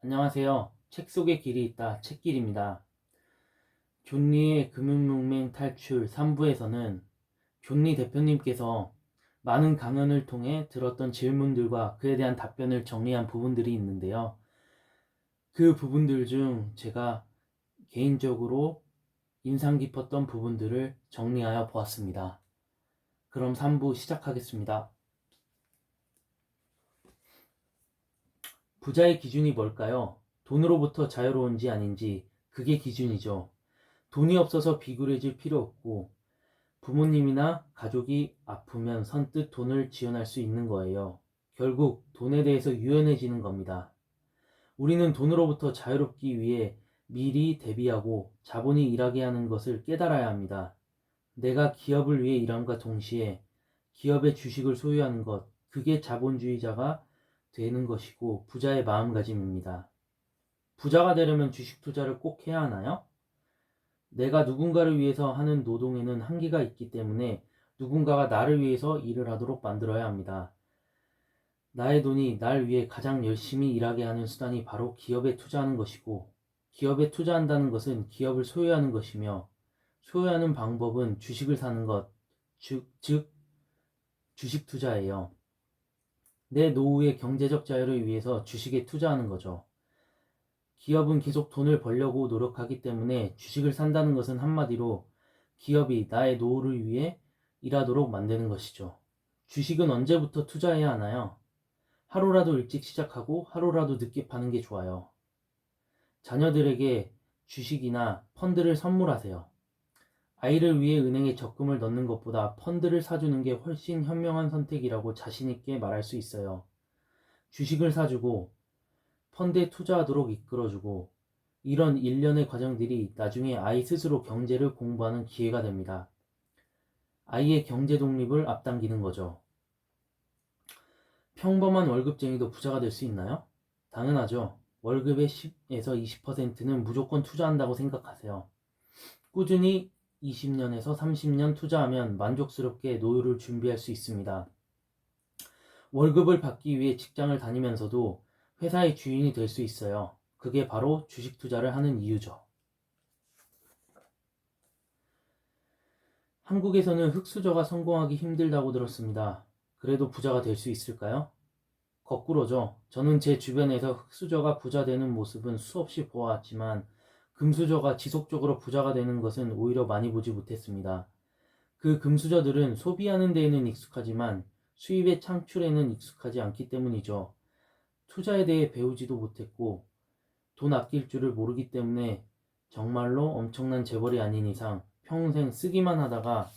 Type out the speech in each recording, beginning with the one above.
안녕하세요. 책 속에 길이 있다. 책길입니다. 존 리의 금융문맹 탈출 3부에서는 존 리 대표님께서 많은 강연을 통해 들었던 질문들과 그에 대한 답변을 정리한 부분들이 있는데요. 그 부분들 중 제가 개인적으로 인상 깊었던 부분들을 정리하여 보았습니다. 그럼 3부 시작하겠습니다. 부자의 기준이 뭘까요? 돈으로부터 자유로운지 아닌지 그게 기준이죠. 돈이 없어서 비굴해질 필요 없고 부모님이나 가족이 아프면 선뜻 돈을 지원할 수 있는 거예요. 결국 돈에 대해서 유연해지는 겁니다. 우리는 돈으로부터 자유롭기 위해 미리 대비하고 자본이 일하게 하는 것을 깨달아야 합니다. 내가 기업을 위해 일함과 동시에 기업의 주식을 소유하는 것, 그게 자본주의자가 되는 것이고 부자의 마음가짐입니다. 부자가 되려면 주식 투자를 꼭 해야 하나요? 내가 누군가를 위해서 하는 노동에는 한계가 있기 때문에 누군가가 나를 위해서 일을 하도록 만들어야 합니다. 나의 돈이 날 위해 가장 열심히 일하게 하는 수단이 바로 기업에 투자하는 것이고, 기업에 투자한다는 것은 기업을 소유하는 것이며, 소유하는 방법은 주식을 사는 것, 즉 주식 투자예요. 내 노후의 경제적 자유를 위해서 주식에 투자하는 거죠. 기업은 계속 돈을 벌려고 노력하기 때문에 주식을 산다는 것은 한마디로 기업이 나의 노후를 위해 일하도록 만드는 것이죠. 주식은 언제부터 투자해야 하나요? 하루라도 일찍 시작하고 하루라도 늦게 파는 게 좋아요. 자녀들에게 주식이나 펀드를 선물하세요. 아이를 위해 은행에 적금을 넣는 것보다 펀드를 사주는 게 훨씬 현명한 선택이라고 자신있게 말할 수 있어요. 주식을 사주고 펀드에 투자하도록 이끌어주고 이런 일련의 과정들이 나중에 아이 스스로 경제를 공부하는 기회가 됩니다. 아이의 경제 독립을 앞당기는 거죠. 평범한 월급쟁이도 부자가 될 수 있나요? 당연하죠. 월급의 10에서 20%는 무조건 투자한다고 생각하세요. 꾸준히 20년에서 30년 투자하면 만족스럽게 노후를 준비할 수 있습니다. 월급을 받기 위해 직장을 다니면서도 회사의 주인이 될 수 있어요. 그게 바로 주식 투자를 하는 이유죠. 한국에서는 흙수저가 성공하기 힘들다고 들었습니다. 그래도 부자가 될 수 있을까요? 거꾸로죠. 저는 제 주변에서 흙수저가 부자 되는 모습은 수없이 보아왔지만 금수저가 지속적으로 부자가 되는 것은 오히려 많이 보지 못했습니다. 그 금수저들은 소비하는 데에는 익숙하지만 수입의 창출에는 익숙하지 않기 때문이죠. 투자에 대해 배우지도 못했고 돈 아낄 줄을 모르기 때문에 정말로 엄청난 재벌이 아닌 이상 평생 쓰기만 하다가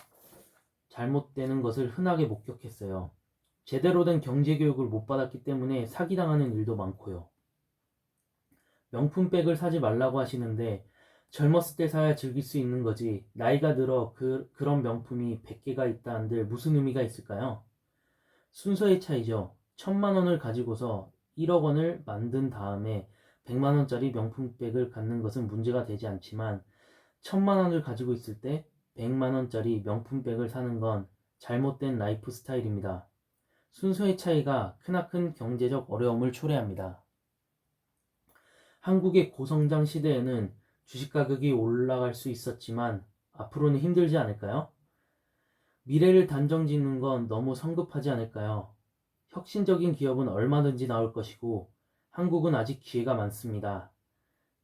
잘못되는 것을 흔하게 목격했어요. 제대로 된 경제교육을 못 받았기 때문에 사기당하는 일도 많고요. 명품백을 사지 말라고 하시는데 젊었을 때 사야 즐길 수 있는 거지 나이가 들어 그런 명품이 100개가 있다 한들 무슨 의미가 있을까요? 순서의 차이죠. 1000만 원을 가지고서 1억 원을 만든 다음에 100만 원짜리 명품백을 갖는 것은 문제가 되지 않지만 1000만 원을 가지고 있을 때 100만 원짜리 명품백을 사는 건 잘못된 라이프 스타일입니다. 순서의 차이가 크나큰 경제적 어려움을 초래합니다. 한국의 고성장 시대에는 주식 가격이 올라갈 수 있었지만 앞으로는 힘들지 않을까요? 미래를 단정 짓는 건 너무 성급하지 않을까요? 혁신적인 기업은 얼마든지 나올 것이고 한국은 아직 기회가 많습니다.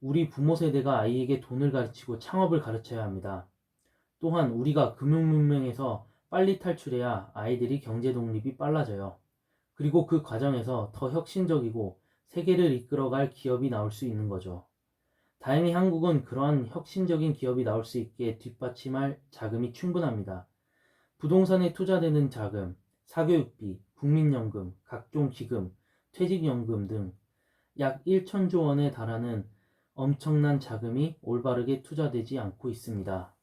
우리 부모 세대가 아이에게 돈을 가르치고 창업을 가르쳐야 합니다. 또한 우리가 금융문맹에서 빨리 탈출해야 아이들이 경제 독립이 빨라져요. 그리고 그 과정에서 더 혁신적이고 세계를 이끌어갈 기업이 나올 수 있는 거죠. 다행히 한국은 그러한 혁신적인 기업이 나올 수 있게 뒷받침할 자금이 충분합니다. 부동산에 투자되는 자금, 사교육비, 국민연금, 각종 기금, 퇴직연금 등 약 1천조 원에 달하는 엄청난 자금이 올바르게 투자되지 않고 있습니다.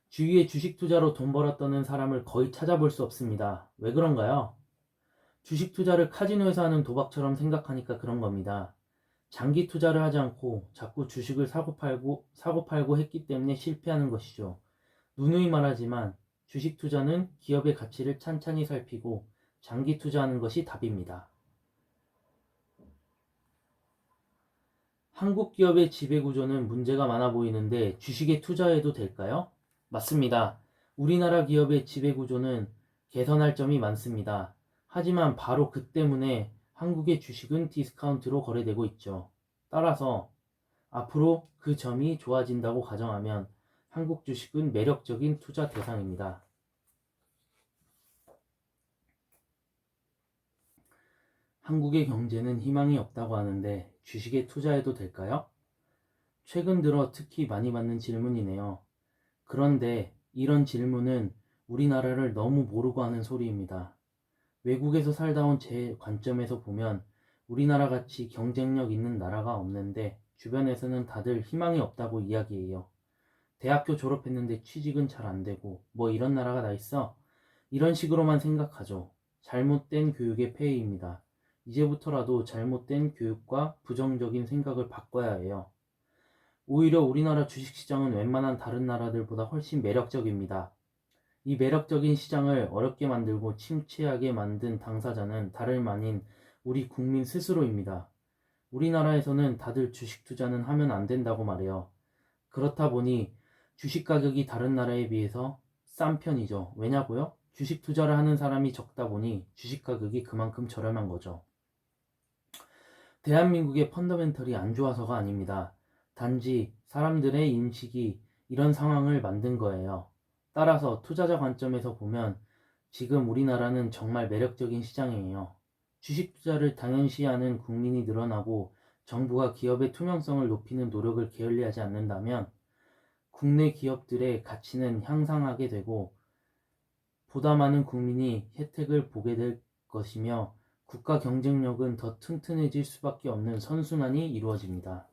주위에 주식 투자로 돈 벌었다는 사람을 거의 찾아볼 수 없습니다. 왜 그런가요? 주식 투자를 카지노에서 하는 도박처럼 생각하니까 그런 겁니다. 장기 투자를 하지 않고 자꾸 주식을 사고 팔고 했기 때문에 실패하는 것이죠. 누누이 말하지만 주식 투자는 기업의 가치를 찬찬히 살피고 장기 투자하는 것이 답입니다. 한국 기업의 지배구조는 문제가 많아 보이는데 주식에 투자해도 될까요? 맞습니다. 우리나라 기업의 지배구조는 개선할 점이 많습니다. 하지만 바로 그 때문에 한국의 주식은 디스카운트로 거래되고 있죠. 따라서 앞으로 그 점이 좋아진다고 가정하면 한국 주식은 매력적인 투자 대상입니다. 한국의 경제는 희망이 없다고 하는데 주식에 투자해도 될까요? 최근 들어 특히 많이 받는 질문이네요. 그런데 이런 질문은 우리나라를 너무 모르고 하는 소리입니다. 외국에서 살다 온 제 관점에서 보면 우리나라 같이 경쟁력 있는 나라가 없는데 주변에서는 다들 희망이 없다고 이야기해요. 대학교 졸업했는데 취직은 잘 안 되고 뭐 이런 나라가 다 있어? 이런 식으로만 생각하죠. 잘못된 교육의 폐해입니다. 이제부터라도 잘못된 교육과 부정적인 생각을 바꿔야 해요. 오히려 우리나라 주식시장은 웬만한 다른 나라들보다 훨씬 매력적입니다. 이 매력적인 시장을 어렵게 만들고 침체하게 만든 당사자는 다름 아닌 우리 국민 스스로입니다. 우리나라에서는 다들 주식 투자는 하면 안 된다고 말해요. 그렇다 보니 주식 가격이 다른 나라에 비해서 싼 편이죠. 왜냐고요? 주식 투자를 하는 사람이 적다 보니 주식 가격이 그만큼 저렴한 거죠. 대한민국의 펀더멘털이 안 좋아서가 아닙니다. 단지 사람들의 인식이 이런 상황을 만든 거예요. 따라서 투자자 관점에서 보면 지금 우리나라는 정말 매력적인 시장이에요. 주식 투자를 당연시하는 국민이 늘어나고 정부가 기업의 투명성을 높이는 노력을 게을리하지 않는다면 국내 기업들의 가치는 향상하게 되고 보다 많은 국민이 혜택을 보게 될 것이며 국가 경쟁력은 더 튼튼해질 수밖에 없는 선순환이 이루어집니다.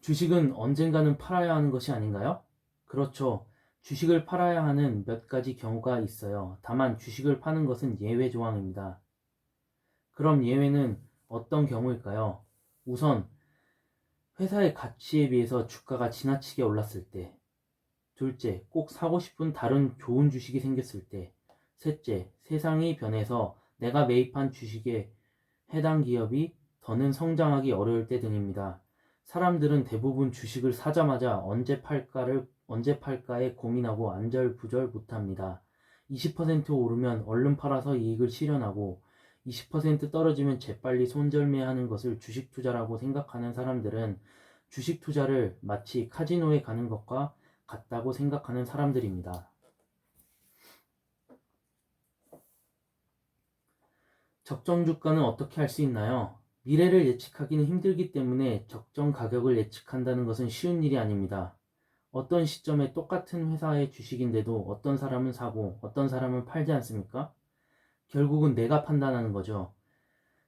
주식은 언젠가는 팔아야 하는 것이 아닌가요? 그렇죠. 주식을 팔아야 하는 몇 가지 경우가 있어요. 다만 주식을 파는 것은 예외 조항입니다. 그럼 예외는 어떤 경우일까요? 우선 회사의 가치에 비해서 주가가 지나치게 올랐을 때, 둘째, 꼭 사고 싶은 다른 좋은 주식이 생겼을 때, 셋째, 세상이 변해서 내가 매입한 주식에 해당 기업이 더는 성장하기 어려울 때 등입니다. 사람들은 대부분 주식을 사자마자 언제 팔까에 고민하고 안절부절 못합니다. 20% 오르면 얼른 팔아서 이익을 실현하고 20% 떨어지면 재빨리 손절매하는 것을 주식 투자라고 생각하는 사람들은 주식 투자를 마치 카지노에 가는 것과 같다고 생각하는 사람들입니다. 적정 주가는 어떻게 할 수 있나요? 미래를 예측하기는 힘들기 때문에 적정 가격을 예측한다는 것은 쉬운 일이 아닙니다. 어떤 시점에 똑같은 회사의 주식인데도 어떤 사람은 사고 어떤 사람은 팔지 않습니까? 결국은 내가 판단하는 거죠.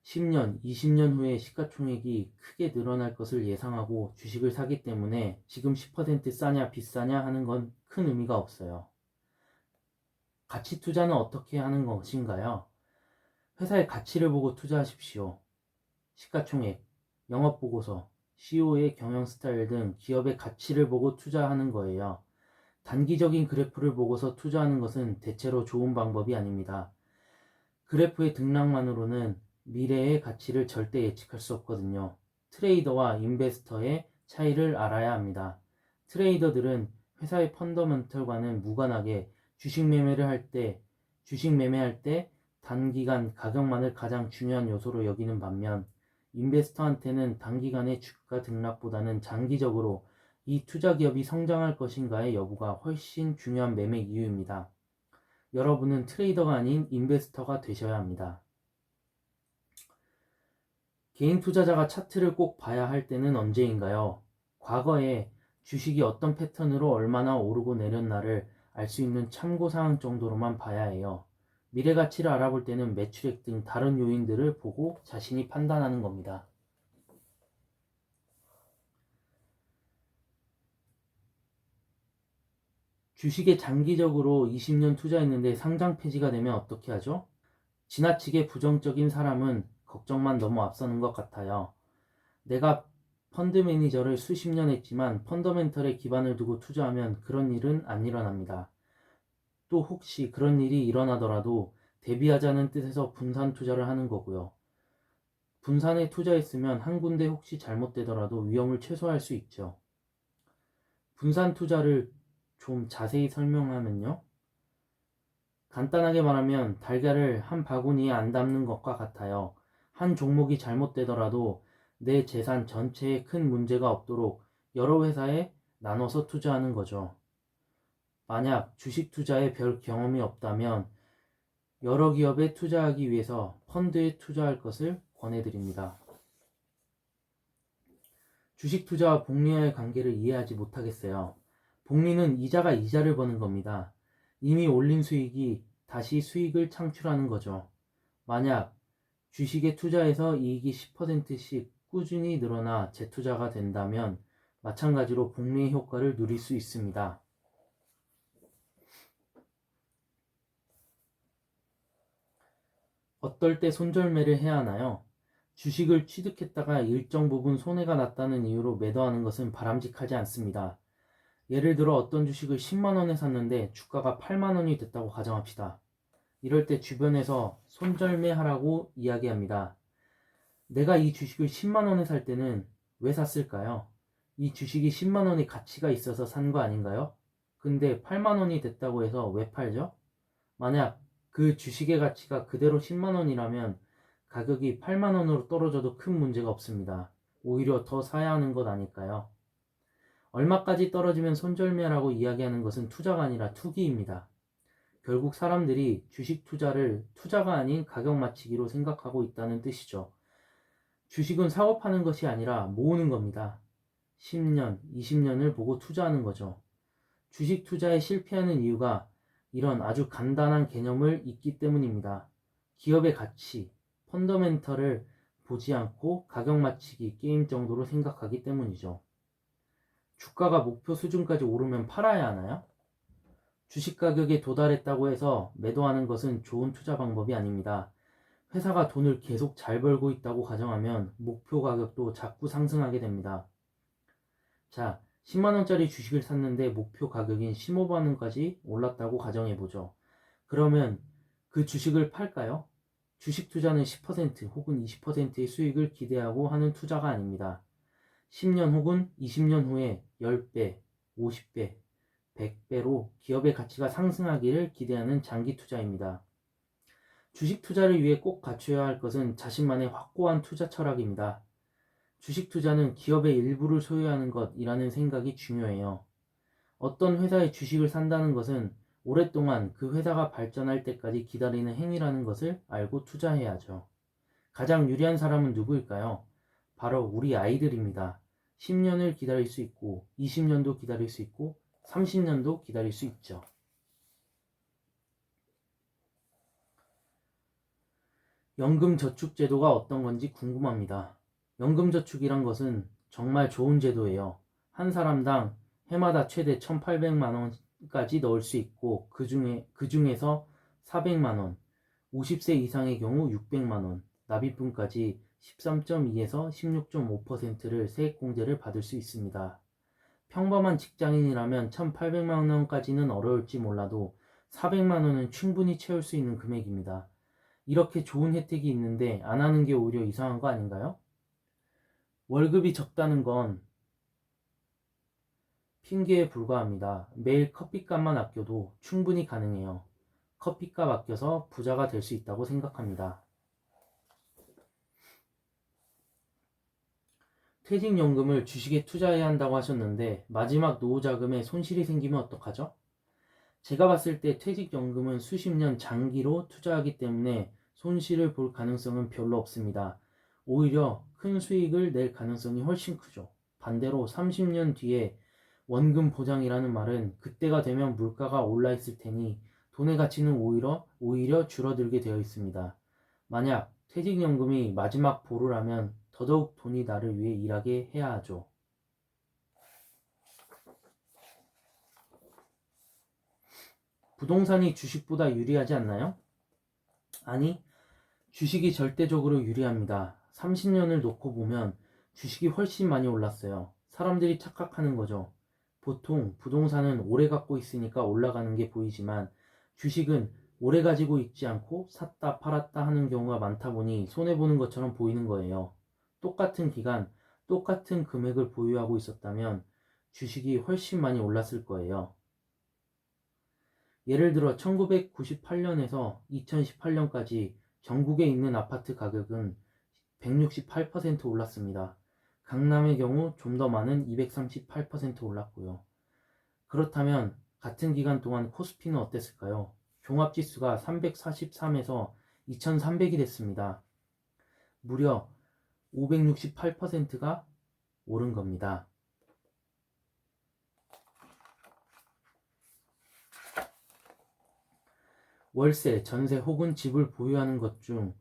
10년, 20년 후에 시가총액이 크게 늘어날 것을 예상하고 주식을 사기 때문에 지금 10% 싸냐 비싸냐 하는 건 큰 의미가 없어요. 가치 투자는 어떻게 하는 것인가요? 회사의 가치를 보고 투자하십시오. 시가총액, 영업보고서, CEO의 경영 스타일 등 기업의 가치를 보고 투자하는 거예요. 단기적인 그래프를 보고서 투자하는 것은 대체로 좋은 방법이 아닙니다. 그래프의 등락만으로는 미래의 가치를 절대 예측할 수 없거든요. 트레이더와 인베스터의 차이를 알아야 합니다. 트레이더들은 회사의 펀더멘털과는 무관하게 주식 매매할 때 단기간 가격만을 가장 중요한 요소로 여기는 반면 인베스터한테는 단기간의 주가 등락보다는 장기적으로 이 투자 기업이 성장할 것인가의 여부가 훨씬 중요한 매매 이유입니다. 여러분은 트레이더가 아닌 인베스터가 되셔야 합니다. 개인 투자자가 차트를 꼭 봐야 할 때는 언제인가요? 과거에 주식이 어떤 패턴으로 얼마나 오르고 내렸나를 알 수 있는 참고사항 정도로만 봐야 해요. 미래 가치를 알아볼 때는 매출액 등 다른 요인들을 보고 자신이 판단하는 겁니다. 주식에 장기적으로 20년 투자했는데 상장 폐지가 되면 어떻게 하죠? 지나치게 부정적인 사람은 걱정만 너무 앞서는 것 같아요. 내가 펀드 매니저를 수십 년 했지만 펀더멘털에 기반을 두고 투자하면 그런 일은 안 일어납니다. 또 혹시 그런 일이 일어나더라도 대비하자는 뜻에서 분산 투자를 하는 거고요. 분산에 투자했으면 한 군데 혹시 잘못되더라도 위험을 최소화할 수 있죠. 분산 투자를 좀 자세히 설명하면요. 간단하게 말하면 달걀을 한 바구니에 안 담는 것과 같아요. 한 종목이 잘못되더라도 내 재산 전체에 큰 문제가 없도록 여러 회사에 나눠서 투자하는 거죠. 만약 주식 투자에 별 경험이 없다면 여러 기업에 투자하기 위해서 펀드에 투자할 것을 권해드립니다. 주식 투자와 복리와의 관계를 이해하지 못하겠어요. 복리는 이자가 이자를 버는 겁니다. 이미 올린 수익이 다시 수익을 창출하는 거죠. 만약 주식에 투자해서 이익이 10%씩 꾸준히 늘어나 재투자가 된다면 마찬가지로 복리의 효과를 누릴 수 있습니다. 어떨 때 손절매를 해야 하나요? 주식을 취득했다가 일정 부분 손해가 났다는 이유로 매도하는 것은 바람직하지 않습니다. 예를 들어 어떤 주식을 10만원에 샀는데 주가가 8만원이 됐다고 가정합시다. 이럴 때 주변에서 손절매하라고 이야기합니다. 내가 이 주식을 10만원에 살 때는 왜 샀을까요? 이 주식이 10만원의 가치가 있어서 산 거 아닌가요? 근데 8만원이 됐다고 해서 왜 팔죠? 만약 그 주식의 가치가 그대로 10만원이라면 가격이 8만원으로 떨어져도 큰 문제가 없습니다. 오히려 더 사야 하는 것 아닐까요? 얼마까지 떨어지면 손절매라고 이야기하는 것은 투자가 아니라 투기입니다. 결국 사람들이 주식 투자를 투자가 아닌 가격 맞추기로 생각하고 있다는 뜻이죠. 주식은 사고 파는 것이 아니라 모으는 겁니다. 10년, 20년을 보고 투자하는 거죠. 주식 투자에 실패하는 이유가 이런 아주 간단한 개념을 잊기 때문입니다. 기업의 가치, 펀더멘털을 보지 않고 가격 맞추기 게임 정도로 생각하기 때문이죠. 주가가 목표 수준까지 오르면 팔아야 하나요? 주식 가격에 도달했다고 해서 매도하는 것은 좋은 투자 방법이 아닙니다. 회사가 돈을 계속 잘 벌고 있다고 가정하면 목표 가격도 자꾸 상승하게 됩니다. 자, 10만원짜리 주식을 샀는데 목표 가격인 15만원까지 올랐다고 가정해보죠. 그러면 그 주식을 팔까요? 주식 투자는 10% 혹은 20%의 수익을 기대하고 하는 투자가 아닙니다. 10년 혹은 20년 후에 10배, 50배, 100배로 기업의 가치가 상승하기를 기대하는 장기 투자입니다. 주식 투자를 위해 꼭 갖춰야 할 것은 자신만의 확고한 투자 철학입니다. 주식 투자는 기업의 일부를 소유하는 것이라는 생각이 중요해요. 어떤 회사의 주식을 산다는 것은 오랫동안 그 회사가 발전할 때까지 기다리는 행위라는 것을 알고 투자해야죠. 가장 유리한 사람은 누구일까요? 바로 우리 아이들입니다. 10년을 기다릴 수 있고 20년도 기다릴 수 있고 30년도 기다릴 수 있죠. 연금저축제도가 어떤 건지 궁금합니다. 연금저축이란 것은 정말 좋은 제도예요. 한 사람당 해마다 최대 1,800만원까지 넣을 수 있고 그 중에서 400만원, 50세 이상의 경우 600만원, 납입금까지 13.2에서 16.5%를 세액공제를 받을 수 있습니다. 평범한 직장인이라면 1,800만원까지는 어려울지 몰라도 400만원은 충분히 채울 수 있는 금액입니다. 이렇게 좋은 혜택이 있는데 안 하는 게 오히려 이상한 거 아닌가요? 월급이 적다는 건 핑계에 불과합니다. 매일 커피값만 아껴도 충분히 가능해요. 커피값 아껴서 부자가 될 수 있다고 생각합니다. 퇴직연금을 주식에 투자해야 한다고 하셨는데 마지막 노후자금에 손실이 생기면 어떡하죠? 제가 봤을 때 퇴직연금은 수십 년 장기로 투자하기 때문에 손실을 볼 가능성은 별로 없습니다. 오히려 큰 수익을 낼 가능성이 훨씬 크죠. 반대로 30년 뒤에 원금 보장이라는 말은 그때가 되면 물가가 올라 있을 테니 돈의 가치는 오히려 줄어들게 되어 있습니다. 만약 퇴직연금이 마지막 보루라면 더더욱 돈이 나를 위해 일하게 해야 하죠. 부동산이 주식보다 유리하지 않나요? 아니, 주식이 절대적으로 유리합니다. 30년을 놓고 보면 주식이 훨씬 많이 올랐어요. 사람들이 착각하는 거죠. 보통 부동산은 오래 갖고 있으니까 올라가는 게 보이지만 주식은 오래 가지고 있지 않고 샀다 팔았다 하는 경우가 많다 보니 손해보는 것처럼 보이는 거예요. 똑같은 기간, 똑같은 금액을 보유하고 있었다면 주식이 훨씬 많이 올랐을 거예요. 예를 들어 1998년에서 2018년까지 전국에 있는 아파트 가격은 168% 올랐습니다. 강남의 경우 좀 더 많은 238% 올랐고요. 그렇다면 같은 기간 동안 코스피는 어땠을까요? 종합지수가 343에서 2300이 됐습니다. 무려 568%가 오른 겁니다. 월세, 전세 혹은 집을 보유하는 것 중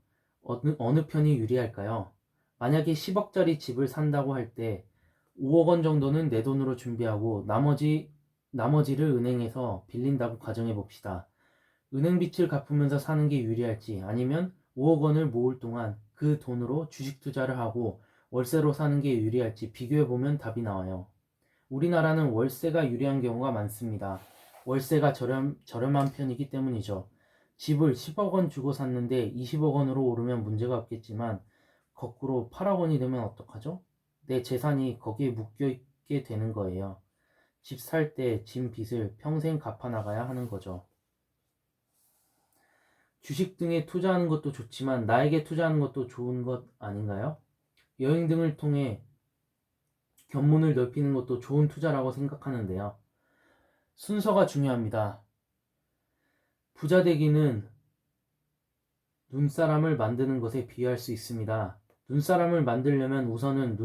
어느 편이 유리할까요? 만약에 10억짜리 집을 산다고 할 때 5억 원 정도는 내 돈으로 준비하고 나머지를 은행에서 빌린다고 가정해 봅시다. 은행 빚을 갚으면서 사는 게 유리할지 아니면 5억 원을 모을 동안 그 돈으로 주식 투자를 하고 월세로 사는 게 유리할지 비교해 보면 답이 나와요. 우리나라는 월세가 유리한 경우가 많습니다. 월세가 저렴한 편이기 때문이죠. 집을 10억 원 주고 샀는데 20억 원으로 오르면 문제가 없겠지만 거꾸로 8억 원이 되면 어떡하죠? 내 재산이 거기에 묶여 있게 되는 거예요. 집 살 때 진 빚을 평생 갚아 나가야 하는 거죠. 주식 등에 투자하는 것도 좋지만 나에게 투자하는 것도 좋은 것 아닌가요? 여행 등을 통해 견문을 넓히는 것도 좋은 투자라고 생각하는데요. 순서가 중요합니다. 부자 되기는 눈사람을 만드는 것에 비유할 수 있습니다. 눈사람을 만들려면 우선은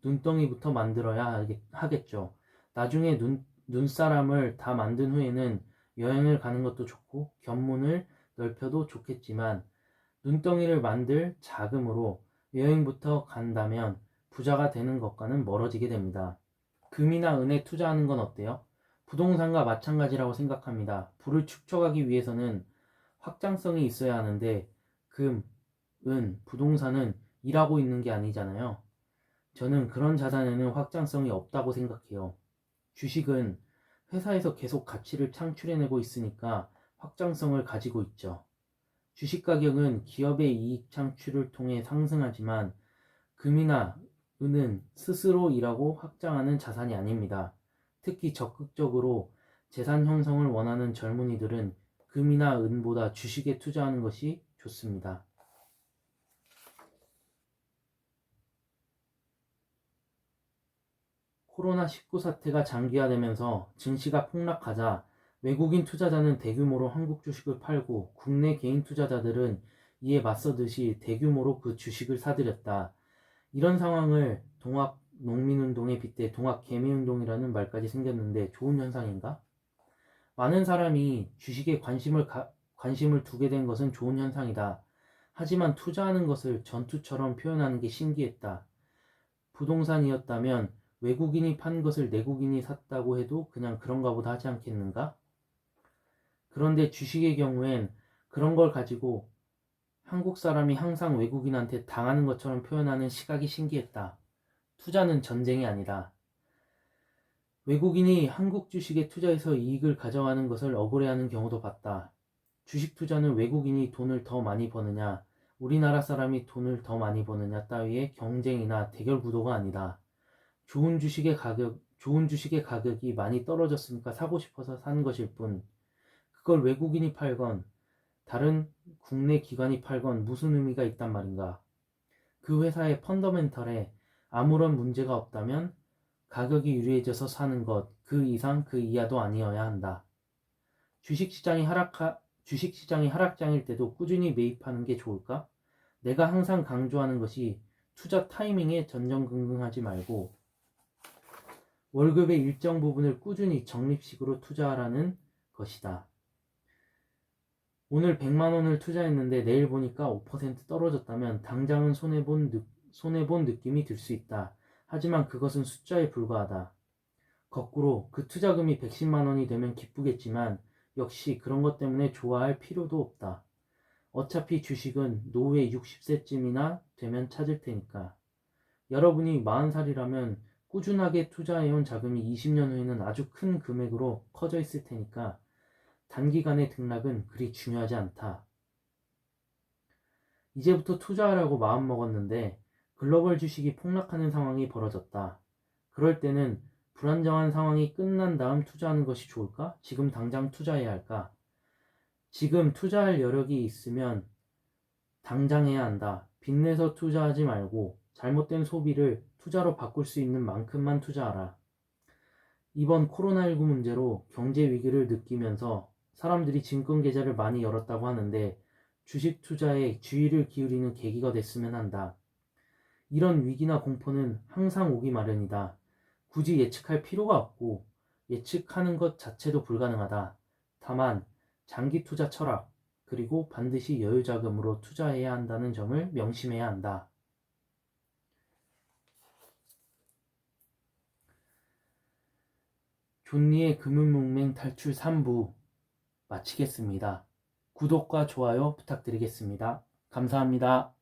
눈덩이부터 만들어야 하겠죠. 나중에 눈사람을 다 만든 후에는 여행을 가는 것도 좋고 견문을 넓혀도 좋겠지만 눈덩이를 만들 자금으로 여행부터 간다면 부자가 되는 것과는 멀어지게 됩니다. 금이나 은에 투자하는 건 어때요? 부동산과 마찬가지라고 생각합니다. 부를 축적하기 위해서는 확장성이 있어야 하는데 금, 은, 부동산은 일하고 있는 게 아니잖아요. 저는 그런 자산에는 확장성이 없다고 생각해요. 주식은 회사에서 계속 가치를 창출해내고 있으니까 확장성을 가지고 있죠. 주식 가격은 기업의 이익 창출을 통해 상승하지만 금이나 은은 스스로 일하고 확장하는 자산이 아닙니다. 특히 적극적으로 재산 형성을 원하는 젊은이들은 금이나 은보다 주식에 투자하는 것이 좋습니다. 코로나19 사태가 장기화되면서 증시가 폭락하자 외국인 투자자는 대규모로 한국 주식을 팔고 국내 개인 투자자들은 이에 맞서듯이 대규모로 그 주식을 사들였다. 이런 상황을 동학 농민운동에 빗대 동학개미운동이라는 말까지 생겼는데 좋은 현상인가? 많은 사람이 주식에 관심을 두게 된 것은 좋은 현상이다. 하지만 투자하는 것을 전투처럼 표현하는 게 신기했다. 부동산이었다면 외국인이 판 것을 내국인이 샀다고 해도 그냥 그런가 보다 하지 않겠는가? 그런데 주식의 경우엔 그런 걸 가지고 한국 사람이 항상 외국인한테 당하는 것처럼 표현하는 시각이 신기했다. 투자는 전쟁이 아니다. 외국인이 한국 주식에 투자해서 이익을 가져가는 것을 억울해하는 경우도 봤다. 주식 투자는 외국인이 돈을 더 많이 버느냐, 우리나라 사람이 돈을 더 많이 버느냐 따위의 경쟁이나 대결 구도가 아니다. 좋은 주식의 가격이 많이 떨어졌으니까 사고 싶어서 산 것일 뿐, 그걸 외국인이 팔건, 다른 국내 기관이 팔건 무슨 의미가 있단 말인가. 그 회사의 펀더멘털에 아무런 문제가 없다면 가격이 유리해져서 사는 것, 그 이상 그 이하도 아니어야 한다. 주식시장이 하락장일 때도 꾸준히 매입하는 게 좋을까? 내가 항상 강조하는 것이 투자 타이밍에 전전긍긍하지 말고 월급의 일정 부분을 꾸준히 적립식으로 투자하라는 것이다. 오늘 100만 원을 투자했는데 내일 보니까 5% 떨어졌다면 당장은 손해본 느낌이 들 수 있다. 하지만 그것은 숫자에 불과하다. 거꾸로 그 투자금이 110만 원이 되면 기쁘겠지만 역시 그런 것 때문에 좋아할 필요도 없다. 어차피 주식은 노후에 60세쯤이나 되면 찾을 테니까. 여러분이 40살이라면 꾸준하게 투자해온 자금이 20년 후에는 아주 큰 금액으로 커져 있을 테니까 단기간의 등락은 그리 중요하지 않다. 이제부터 투자하라고 마음먹었는데 글로벌 주식이 폭락하는 상황이 벌어졌다. 그럴 때는 불안정한 상황이 끝난 다음 투자하는 것이 좋을까? 지금 당장 투자해야 할까? 지금 투자할 여력이 있으면 당장 해야 한다. 빚내서 투자하지 말고 잘못된 소비를 투자로 바꿀 수 있는 만큼만 투자하라. 이번 코로나19 문제로 경제 위기를 느끼면서 사람들이 증권 계좌를 많이 열었다고 하는데 주식 투자에 주의를 기울이는 계기가 됐으면 한다. 이런 위기나 공포는 항상 오기 마련이다. 굳이 예측할 필요가 없고 예측하는 것 자체도 불가능하다. 다만 장기 투자 철학, 그리고 반드시 여유 자금으로 투자해야 한다는 점을 명심해야 한다. 존리의 금융문맹 탈출 3부 마치겠습니다. 구독과 좋아요 부탁드리겠습니다. 감사합니다.